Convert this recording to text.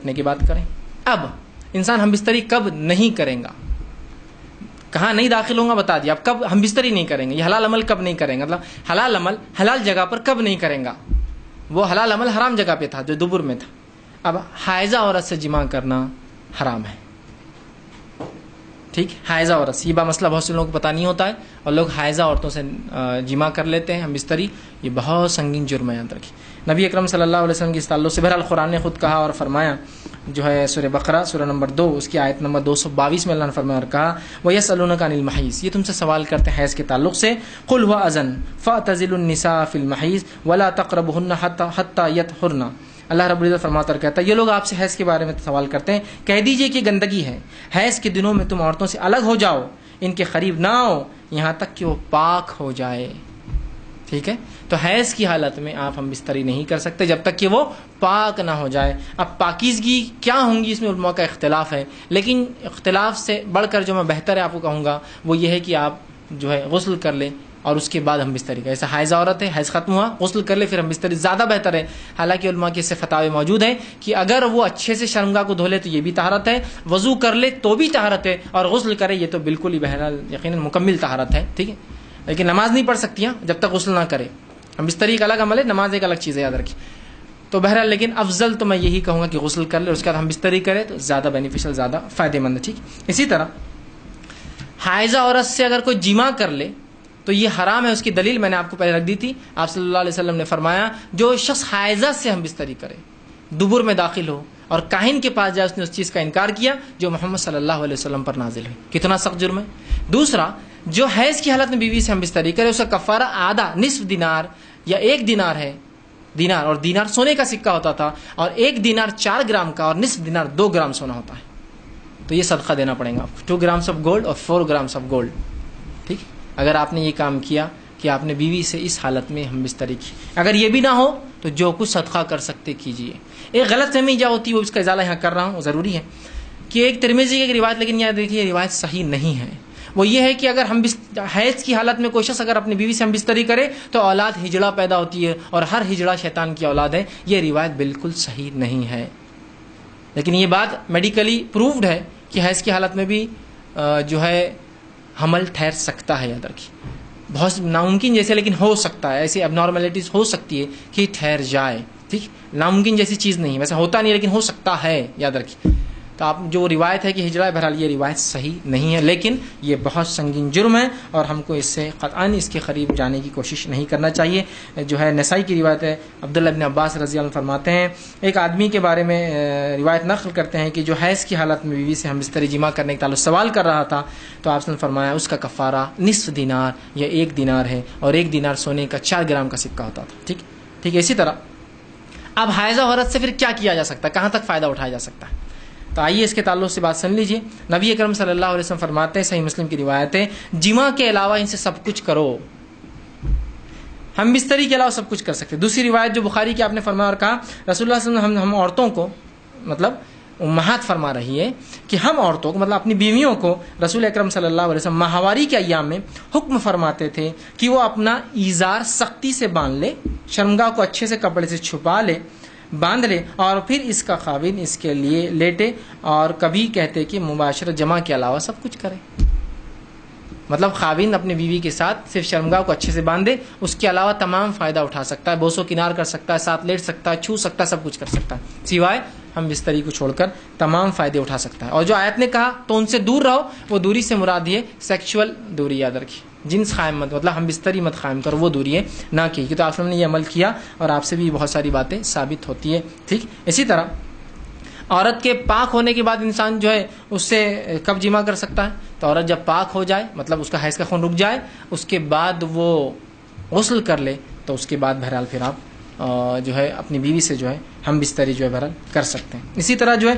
اٹھنے کے بعد کریں. اب انسان ہم بستری کب نہیں کریں گا, کہاں نہیں داخل ہوں گا بتا دیا. اب کب ہم بستری نہیں کریں گے, یہ حلال عمل کب نہیں کریں گے, مطلب حلال عمل حلال جگہ پر کب نہیں کریں گا. وہ حلال عمل حرام جگہ پہ تھا جو دبر میں تھا. اب حائضہ عورت سے جماع کرنا حرام ہے. ٹھیک, حائضہ عورت سے, یہ مسئلہ بہت سے لوگوں کو پتہ نہیں ہوتا ہے, اور لوگ حائضہ عورتوں سے جماع کر لیتے ہیں ہم بستری. یہ بہت سنگین جرم ہے, یاد رکھیے. نبی اکرم صلی اللہ علیہ وسلم کی اس تعلق سے بہرحال قرآن نے خود کہا اور فرمایا, جو ہے سورہ بقرہ سورہ نمبر 2 اس کی آیت نمبر 222 میں اللہ نے فرمایا اور کہا وَيَسْأَلُونَكَ عَنِ الْمَحِيضِ, یہ تم سے سوال کرتے ہیں حیض کے تعلق سے. قُلْ هُوَ أَذًى فَاعْتَزِلُوا النِّسَاءَ فِي الْمَحِيضِ وَلَا تَقْرَبُوهُنَّ حَتَّى يَطْهُرْنَ. اللہ رب العزت فرماتا اور کہتا ہے یہ لوگ آپ سے حیض کے بارے میں سوال کرتے ہیں, کہہ دیجئے کہ گندگی ہے, حیض کے دنوں میں تم عورتوں سے الگ ہو جاؤ, ان کے قریب نہ آؤ یہاں تک کہ وہ پاک ہو جائے. ٹھیک ہے, تو حیض کی حالت میں آپ ہم بستری نہیں کر سکتے جب تک کہ وہ پاک نہ ہو جائے. اب پاکیزگی کیا ہوں گی اس میں علماء کا اختلاف ہے, لیکن اختلاف سے بڑھ کر جو میں بہتر ہے آپ کو کہوں گا وہ یہ ہے کہ آپ جو ہے غسل کر لیں اور اس کے بعد ہم بستری کریں. ایسا حائضہ عورت ہے, حیض ختم ہوا, غسل کر لے پھر ہم بستری, زیادہ بہتر ہے. حالانکہ علماء کے اس سے فتاوے موجود ہیں کہ اگر وہ اچھے سے شرمگاہ کو دھو لے تو یہ بھی طہارت ہے, وضو کر لے تو بھی طہارت ہے, اور غسل کرے یہ تو بالکل ہی بہرحال یقیناً مکمل طہارت ہے. ٹھیک ہے, لیکن نماز نہیں پڑھ سکتی جب تک غسل نہ کرے. ہم بستری ایک الگ عمل ہے, نماز ایک الگ چیز ہے, یاد رکھیے. تو بہرحال لیکن افضل تو میں یہی کہوں گا کہ غسل کر لے اس کے بعد ہم بستری کرے تو زیادہ بینیفیشل, زیادہ فائدہ مند ہے. ٹھیک, اسی طرح حائضہ عورت سے اگر کوئی جماع کر لے تو یہ حرام ہے. اس کی دلیل میں نے آپ کو پہلے رکھ دی تھی. آپ صلی اللہ علیہ وسلم نے فرمایا جو شخص حائضہ سے ہم بستری کرے, دبر میں داخل ہو اور کاہن کے پاس جائے, اس نے اس چیز کا انکار کیا جو محمد صلی اللہ علیہ وسلم پر نازل ہوئی. کتنا سخت جرم ہے. دوسرا, جو حیض کی حالت میں بیوی سے ہم بستری کرے اس کا کفارہ آدھا نصف دینار یا 1 دینار ہے. دینار, اور دینار سونے کا سکہ ہوتا تھا, اور 1 دینار 4 گرام کا اور نصف دینار 2 گرام سونا ہوتا ہے. تو یہ صدقہ دینا پڑے گا آپ کو, 2 گرامس آف گولڈ اور 4 گرامس آف گولڈ. ٹھیک, اگر آپ نے یہ کام کیا کہ آپ نے بیوی سے اس حالت میں ہم بستری کی. اگر یہ بھی نہ ہو تو جو کچھ صدقہ کر سکتے کیجیے. ایک غلط فہمی جو ہوتی ہے وہ اس کا ازالہ یہاں کر رہا ہوں, وہ ضروری ہے کہ ایک ترمذی کی ایک روایت, لیکن یہاں دیکھیے یہ روایت صحیح نہیں ہے. وہ یہ ہے کہ اگر ہم حیض کی حالت میں کوئی شخص اگر اپنی بیوی سے ہم بستری کرے تو اولاد ہجڑا پیدا ہوتی ہے, اور ہر ہجڑا شیطان کی اولاد ہے. یہ روایت بالکل صحیح نہیں ہے, لیکن یہ بات میڈیکلی پروفڈ ہے کہ حیض کی حالت میں بھی جو ہے حمل ٹھہر سکتا ہے. یاد رکھیے, بہت ناممکن جیسے لیکن ہو سکتا ہے, ایسی اب نارملٹیز ہو سکتی ہے کہ ٹھہر جائے. ٹھیک, ناممکن جیسی چیز نہیں, ویسے ہوتا نہیں لیکن ہو سکتا ہے, یاد رکھیے. تو آپ جو روایت ہے کہ ہجڑا, بہرحال یہ روایت صحیح نہیں ہے, لیکن یہ بہت سنگین جرم ہے اور ہم کو اس سے قطعاً اس کے قریب جانے کی کوشش نہیں کرنا چاہیے. جو ہے نسائی کی روایت ہے, عبداللہ بن عباس رضی اللہ عنہ فرماتے ہیں ایک آدمی کے بارے میں روایت نقل کرتے ہیں کہ جو حیض کی حالت میں بیوی سے ہم بستری جماع کرنے کے تعلق سوال کر رہا تھا, تو آپ نے فرمایا اس کا کفارہ نصف دینار یا 1 دینار ہے, اور 1 دینار سونے کا 4 گرام کا سکہ ہوتا تھا. ٹھیک ٹھیک, اسی طرح اب حائضہ عورت سے پھر کیا کیا جا سکتا ہے, کہاں تک فائدہ اٹھایا جا سکتا ہے. تو آئیے اس کے تعلق سے بات سن لیجیے. نبی اکرم صلی اللہ علیہ وسلم فرماتے ہیں, صحیح مسلم کی روایت ہے, جماع کے علاوہ ان سے سب کچھ کرو. ہم بستری کے علاوہ سب کچھ کر سکتے. دوسری روایت جو بخاری کی آپ نے فرمایا اور کہا رسول اللہ صلی اللہ علیہ وسلم ہم عورتوں کو, مطلب امہات فرما رہی ہے کہ ہم عورتوں کو, مطلب اپنی بیویوں کو رسول اکرم صلی اللہ علیہ وسلم ماہواری کے ایام میں حکم فرماتے تھے کہ وہ اپنا ایزار سختی سے باندھ لے, شرمگاہ کو اچھے سے کپڑے سے چھپا لے, باندھ لے, اور پھر اس کا خاوند اس کے لیے لیٹے, اور کبھی کہتے کہ مباشرت جماع کے علاوہ سب کچھ کرے. مطلب خاوند اپنے بیوی کے ساتھ صرف شرمگاہ کو اچھے سے باندھے, اس کے علاوہ تمام فائدہ اٹھا سکتا ہے, بوسو کنار کر سکتا ہے, ساتھ لیٹ سکتا ہے, چھو سکتا ہے, سب کچھ کر سکتا ہے, سوائے ہم بستری کو چھوڑ کر تمام فائدے اٹھا سکتا ہے. اور جو آیت نے کہا تو ان سے دور رہو, وہ دوری سے مراد ہے سیکشول دوری, یاد رکھیے, جنس قائم مت, مطلب ہم بستری مت قائم کرو, وہ دوری ہے نہ کی, کہ تو آپ نے یہ عمل کیا اور آپ سے بھی بہت ساری باتیں ثابت ہوتی ہے. ٹھیک, اسی طرح عورت کے پاک ہونے کے بعد انسان جو ہے اس سے کب جماع کر سکتا ہے, تو عورت جب پاک ہو جائے, مطلب اس کا حیض کا خون رک جائے, اس کے بعد وہ غسل کر لے, تو اس کے بعد بہرحال پھر آپ جو ہے اپنی بیوی سے جو ہے ہم بستری جو ہے بہرحال کر سکتے ہیں. اسی طرح جو ہے